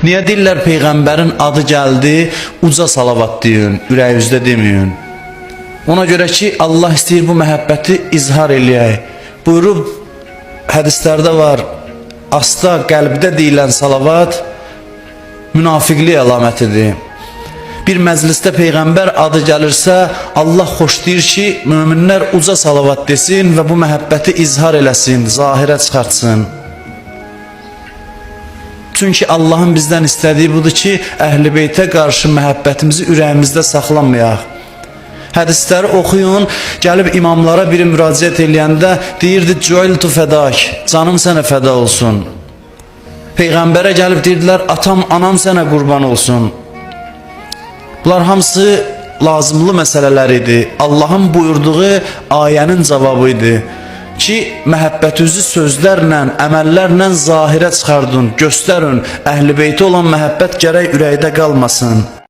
Niyə deyirlər Peyğəmbərin adı gəldi, uca salavat deyin, ürəyinizdə deməyin. Ona görə ki, Allah istəyir bu məhəbbəti izhar eləyək. Buyurub, hədislərdə var, asta qəlbdə deyilən salavat münafiqlik əlamətidir. Bir məclisdə Peyğəmbər adı gəlirsə, Allah xoşlayır ki, möminlər uca salavat desin və bu məhəbbəti izhar eləsin, zahirə çıxartsın. Çünki Allahın bizdən istədiyi budur ki, Əhl-i Beytə qarşı məhəbbətimizi ürəyimizdə saxlamayaq. Hədisləri oxuyun, gəlib imamlara biri müraciət eləyəndə deyirdi, "Cu'iltu fədak", canım sənə fəda olsun. Peyğəmbərə gəlib deyirdilər, "Atam, anam sənə qurban olsun." Bunlar hamısı lazımlı məsələlər idi. Allahın buyurduğu ayənin cavabı idi ki, məhəbbətinizi sözlərlə, əməllərlə zahirə çıxardın, göstərin. Əhl-i Beytə olan məhəbbət gərək ürəkdə qalmasın.